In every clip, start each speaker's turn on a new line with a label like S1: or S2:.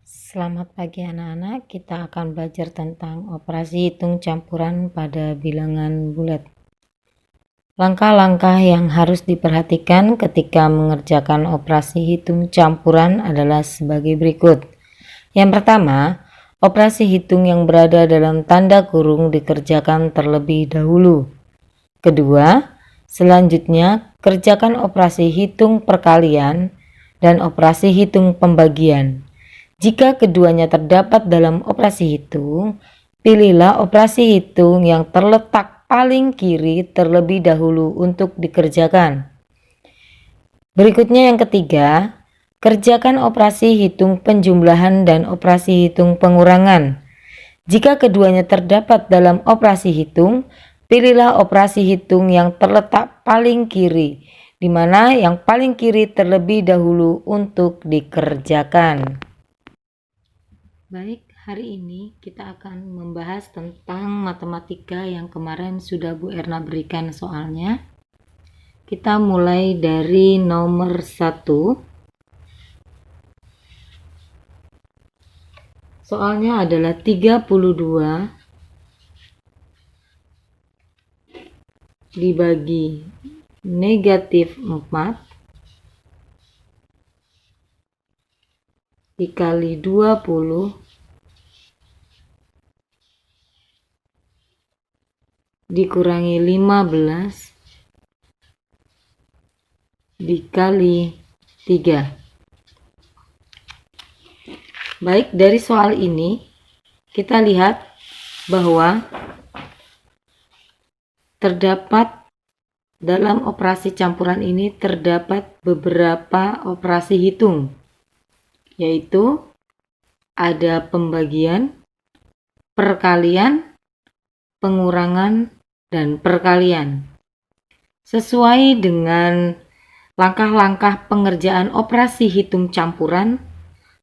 S1: Selamat pagi anak-anak, kita akan belajar tentang operasi hitung campuran pada bilangan bulat. Langkah-langkah yang harus diperhatikan ketika mengerjakan operasi hitung campuran adalah sebagai berikut. Yang pertama, operasi hitung yang berada dalam tanda kurung dikerjakan terlebih dahulu. Kedua, selanjutnya kerjakan operasi hitung perkalian dan operasi hitung pembagian. Jika keduanya terdapat dalam operasi hitung, pilihlah operasi hitung yang terletak paling kiri terlebih dahulu untuk dikerjakan. Berikutnya yang ketiga, kerjakan operasi hitung penjumlahan dan operasi hitung pengurangan. Jika keduanya terdapat dalam operasi hitung, pilihlah operasi hitung yang terletak paling kiri, di mana yang paling kiri terlebih dahulu untuk dikerjakan. Baik, hari ini kita akan membahas tentang matematika yang kemarin sudah Bu Erna berikan soalnya. Kita mulai dari nomor 1. Soalnya adalah 32 dibagi negatif 4 dikali 20 dikurangi 15 dikali 3. Baik, dari soal ini kita lihat bahwa terdapat dalam operasi campuran ini terdapat beberapa operasi hitung, yaitu ada pembagian, perkalian, pengurangan, dan perkalian. Sesuai dengan langkah-langkah pengerjaan operasi hitung campuran,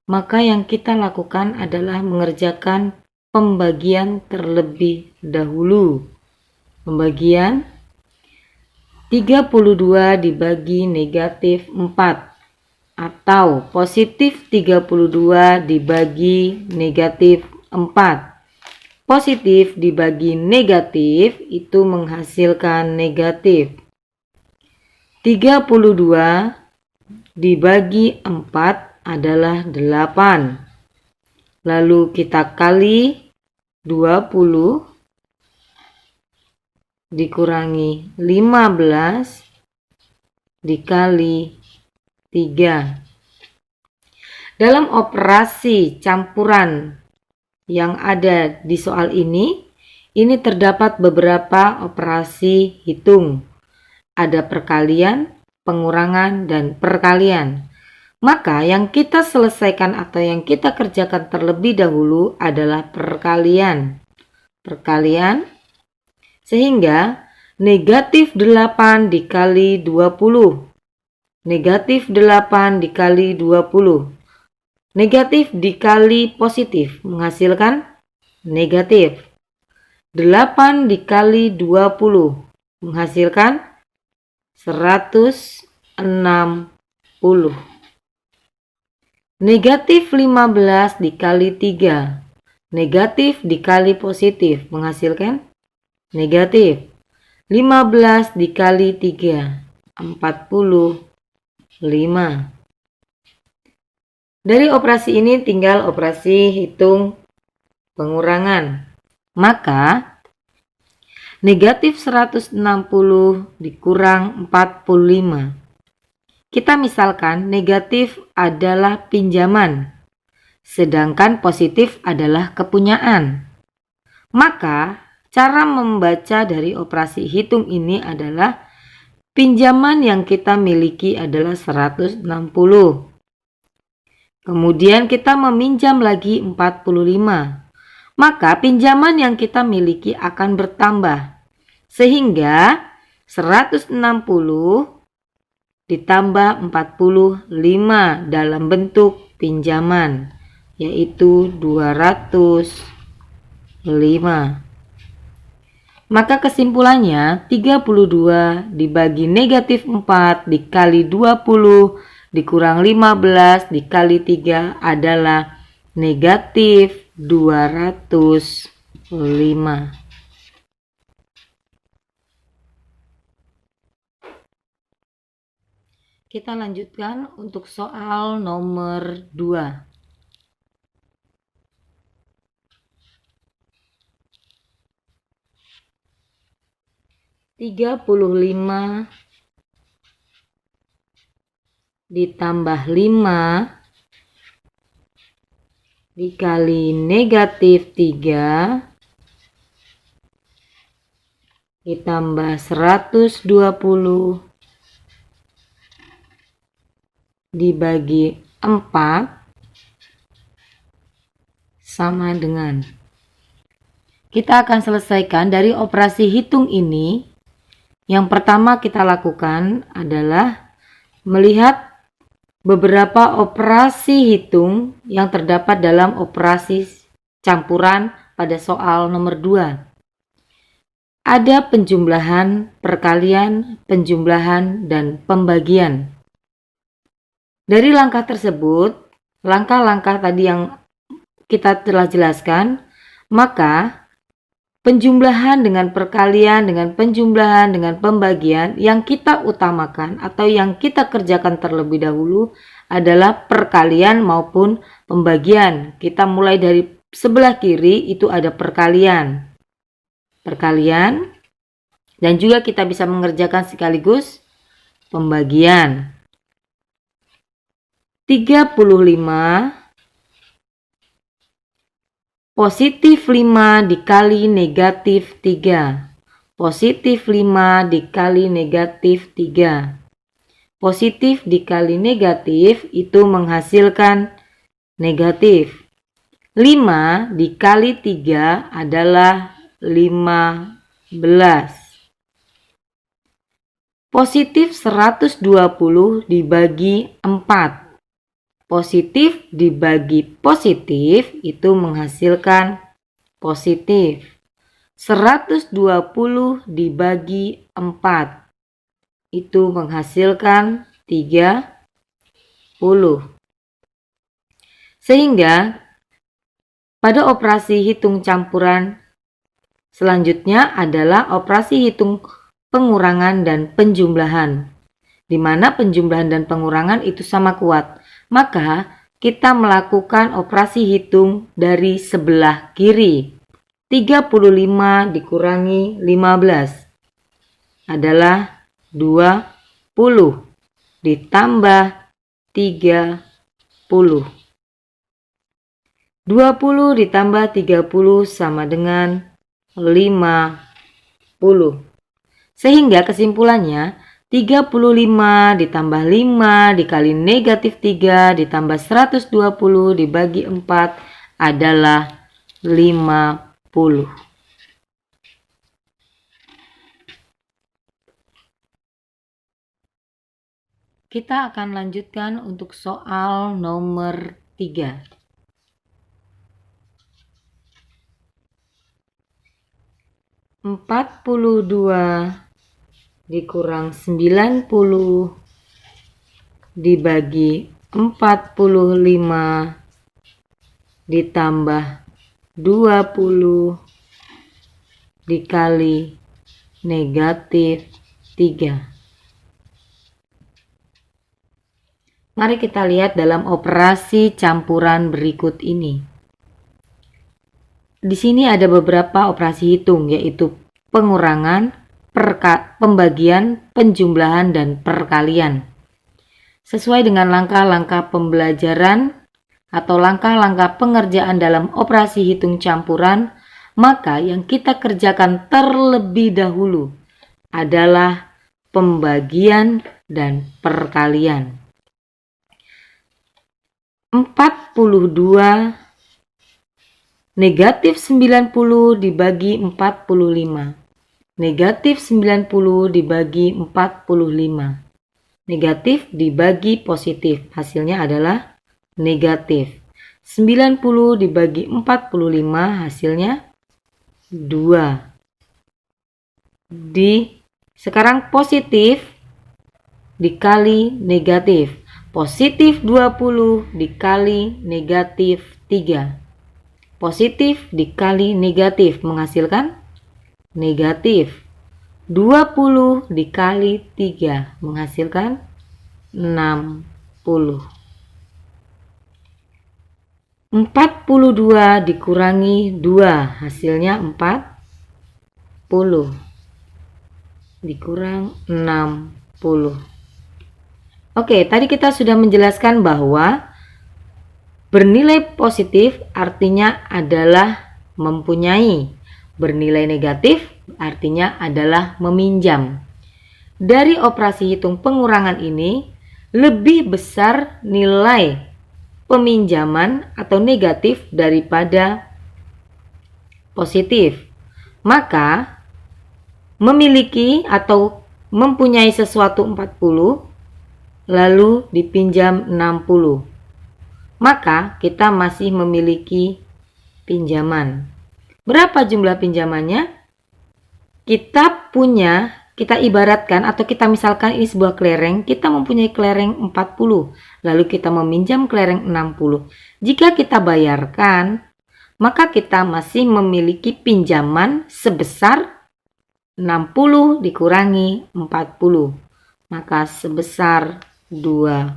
S1: maka yang kita lakukan adalah mengerjakan pembagian terlebih dahulu. Pembagian 32 dibagi negatif 4 atau positif 32 dibagi negatif 4. Positif dibagi negatif itu menghasilkan negatif. 32 dibagi 4 adalah 8. Lalu kita kali 20 dikurangi 15 dikali 3. Dalam operasi campuran yang ada di soal ini terdapat beberapa operasi hitung. Ada perkalian, pengurangan, dan perkalian. Maka yang kita selesaikan atau yang kita kerjakan terlebih dahulu adalah perkalian. Perkalian sehingga negatif 8 dikali 20. Negatif 8 dikali 20. Negatif dikali positif menghasilkan negatif. 8 dikali 20 menghasilkan 160. Negatif 15 dikali 3. Negatif dikali positif menghasilkan negatif. 15 dikali 3, 45. Dari operasi ini tinggal operasi hitung pengurangan. Maka negatif 160 dikurang 45. Kita misalkan negatif adalah pinjaman, sedangkan positif adalah kepunyaan. Maka cara membaca dari operasi hitung ini adalah pinjaman yang kita miliki adalah 160. Kemudian kita meminjam lagi 45. Maka pinjaman yang kita miliki akan bertambah. Sehingga 160 ditambah 45 dalam bentuk pinjaman, yaitu 205. Maka kesimpulannya 32 dibagi negatif 4 dikali 20 dikurang 15 dikali 3 adalah negatif 205. Kita lanjutkan untuk soal nomor 2. (35) ditambah 5 dikali negatif 3 ditambah 120 dibagi 4 sama dengan. Kita akan selesaikan dari operasi hitung ini. Yang pertama kita lakukan adalah melihat beberapa operasi hitung yang terdapat dalam operasi campuran pada soal nomor 2. Ada penjumlahan, perkalian, penjumlahan, dan pembagian. Dari langkah tersebut, langkah-langkah tadi yang kita telah jelaskan, maka penjumlahan dengan perkalian, dengan penjumlahan, dengan pembagian yang kita utamakan atau yang kita kerjakan terlebih dahulu adalah perkalian maupun pembagian. Kita mulai dari sebelah kiri itu ada perkalian. Dan juga kita bisa mengerjakan sekaligus pembagian. 35 positif 5 dikali negatif 3. Positif 5 dikali negatif 3. Positif dikali negatif itu menghasilkan negatif. 5 dikali 3 adalah 15. Positif 120 dibagi 4. Positif dibagi positif itu menghasilkan positif. 120 dibagi 4 itu menghasilkan 30. Sehingga pada operasi hitung campuran selanjutnya adalah operasi hitung pengurangan dan penjumlahan, di mana penjumlahan dan pengurangan itu sama kuat. Maka kita melakukan operasi hitung dari sebelah kiri. 35 dikurangi 15 adalah 20 ditambah 30. 20 ditambah 30 sama dengan 50. Sehingga kesimpulannya 35 ditambah 5 dikali negatif 3 ditambah 120 dibagi 4 adalah 50. Kita akan lanjutkan untuk soal nomor 3. (42) dikurang 90 dibagi 45 ditambah 20 dikali negatif 3. Mari kita lihat dalam operasi campuran berikut ini. Di sini ada beberapa operasi hitung, yaitu pengurangan, pembagian, penjumlahan, dan perkalian. Sesuai dengan langkah-langkah pembelajaran atau langkah-langkah pengerjaan dalam operasi hitung campuran, maka yang kita kerjakan terlebih dahulu adalah pembagian dan perkalian. 42 negatif 90 dibagi 45. Negatif 90 dibagi 45. Negatif dibagi positif. Hasilnya adalah negatif. 90 dibagi 45 hasilnya 2. Sekarang positif dikali negatif. Positif 20 dikali negatif 3. Positif dikali negatif menghasilkan negatif. 20 dikali 3 menghasilkan 60. 42 dikurangi 2 hasilnya 40 dikurang 60. Oke, tadi kita sudah menjelaskan bahwa bernilai positif artinya adalah mempunyai, bernilai negatif artinya adalah meminjam. Dari operasi hitung pengurangan ini, lebih besar nilai peminjaman atau negatif daripada positif. Maka, memiliki atau mempunyai sesuatu 40, lalu dipinjam 60. Maka kita masih memiliki pinjaman. Berapa jumlah pinjamannya? Kita ibaratkan atau kita misalkan ini sebuah kelereng, kita mempunyai kelereng 40, lalu kita meminjam kelereng 60. Jika kita bayarkan, maka kita masih memiliki pinjaman sebesar 60 dikurangi 40, maka sebesar 20.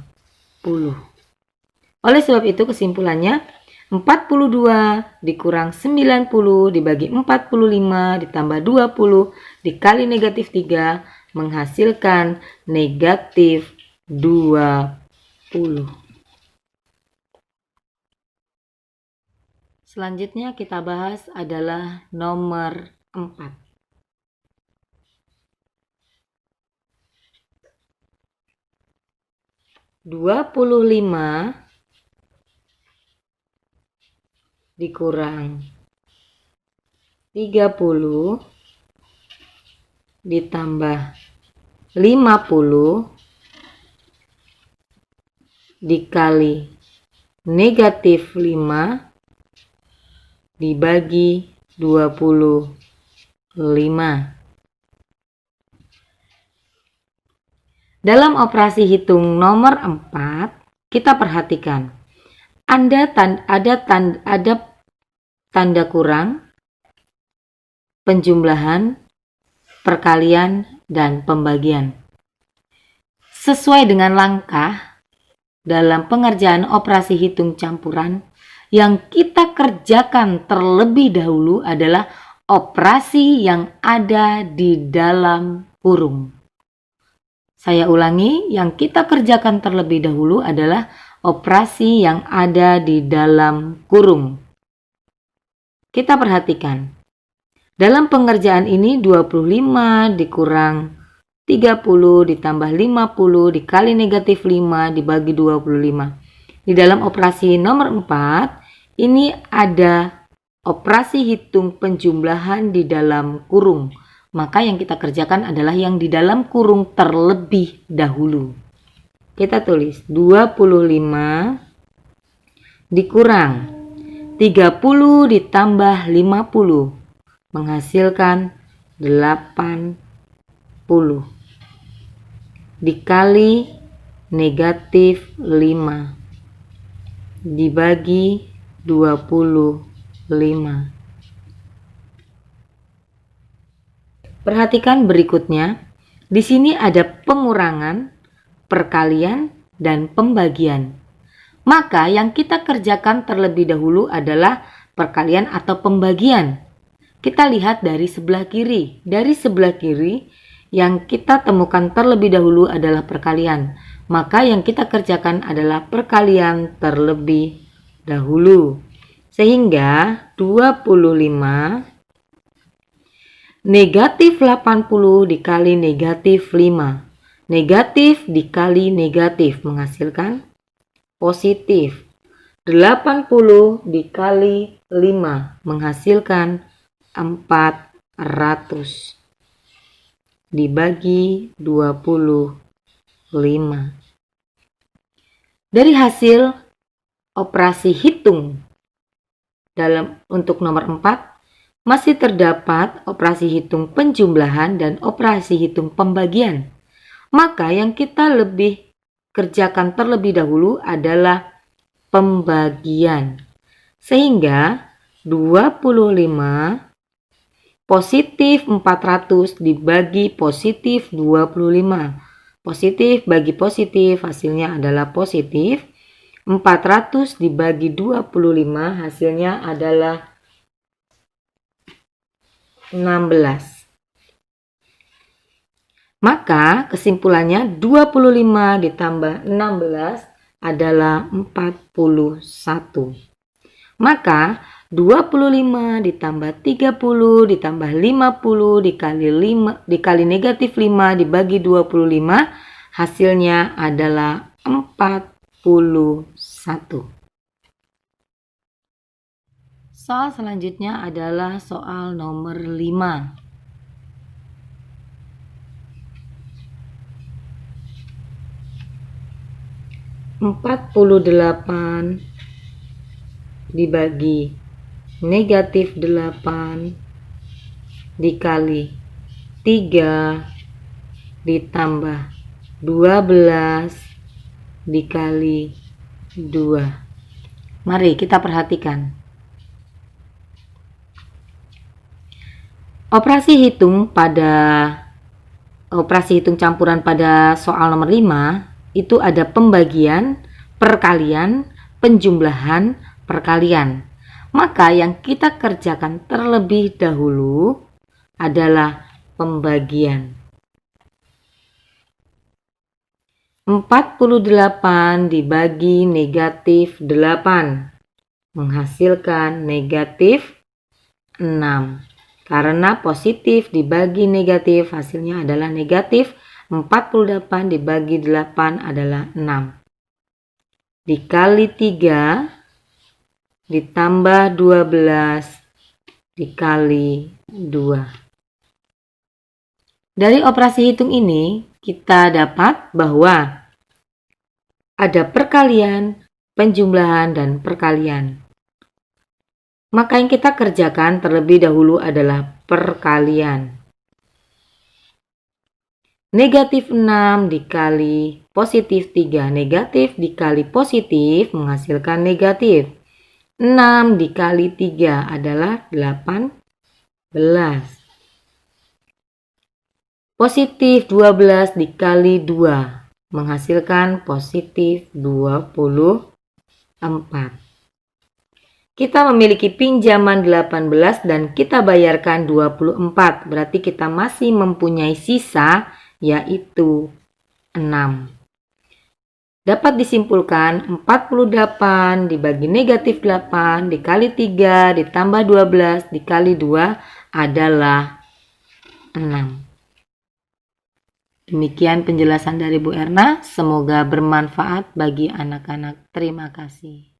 S1: Oleh sebab itu kesimpulannya 42 dikurang 90 dibagi 45 ditambah 20 dikali negatif 3 menghasilkan negatif 20. Selanjutnya kita bahas adalah nomor 4. 25 dikurang 30 ditambah 50 dikali negatif 5 dibagi 25. Dalam operasi hitung nomor 4, kita perhatikan. Ada tanda kurang, penjumlahan, perkalian, dan pembagian. Sesuai dengan langkah dalam pengerjaan operasi hitung campuran, yang kita kerjakan terlebih dahulu adalah operasi yang ada di dalam kurung. Saya ulangi, yang kita kerjakan terlebih dahulu adalah operasi yang ada di dalam kurung. Kita perhatikan. Dalam pengerjaan ini 25 dikurang 30 ditambah 50 dikali negatif 5 dibagi 25. Di dalam operasi nomor 4, ini ada operasi hitung penjumlahan di dalam kurung. Maka yang kita kerjakan adalah yang di dalam kurung terlebih dahulu. Kita tulis 25 dikurang 30 ditambah 50 menghasilkan 80 dikali negatif 5 dibagi 25. Perhatikan berikutnya, di sini ada pengurangan, perkalian, dan pembagian. Maka yang kita kerjakan terlebih dahulu adalah perkalian atau pembagian. Kita lihat dari sebelah kiri. Dari sebelah kiri yang kita temukan terlebih dahulu adalah perkalian. Maka yang kita kerjakan adalah perkalian terlebih dahulu. Sehingga 25 negatif 80 dikali negatif 5. Negatif dikali negatif menghasilkan positif. 80 dikali 5 menghasilkan 400 dibagi 25. Dari hasil operasi hitung untuk nomor 4 masih terdapat operasi hitung penjumlahan dan operasi hitung pembagian. Maka yang kita lebih kerjakan terlebih dahulu adalah pembagian. Sehingga 25 positif 400 dibagi positif 25. Positif bagi positif hasilnya adalah positif. 400 dibagi 25 hasilnya adalah 16. Maka kesimpulannya 25 ditambah 16 adalah 41. Maka 25 ditambah 30 ditambah 50 dikali negatif 5 dibagi 25 hasilnya adalah 41. Soal selanjutnya adalah soal nomor 5. (48) dibagi negatif 8 dikali 3 ditambah 12 dikali 2. Mari kita perhatikan. Operasi hitung campuran pada soal nomor 5 itu ada pembagian, perkalian, penjumlahan, perkalian. Maka yang kita kerjakan terlebih dahulu adalah pembagian. 48 dibagi negatif 8 menghasilkan negatif 6. Karena positif dibagi negatif hasilnya adalah negatif. 48 dibagi 8 adalah 6. Dikali 3 ditambah 12 dikali 2. Dari operasi hitung ini kita dapat bahwa ada perkalian, penjumlahan, dan perkalian. Maka yang kita kerjakan terlebih dahulu adalah perkalian. Negatif 6 dikali positif 3. Negatif dikali positif menghasilkan negatif. 6 dikali 3 adalah 18. Positif 12 dikali 2 menghasilkan positif 24. Kita memiliki pinjaman 18 dan kita bayarkan 24. Berarti kita masih mempunyai sisa yaitu 6. Dapat disimpulkan 48 dibagi negatif 8 dikali 3 ditambah 12 dikali 2 adalah 6. Demikian penjelasan dari Bu Erna. Semoga bermanfaat bagi anak-anak. Terima kasih.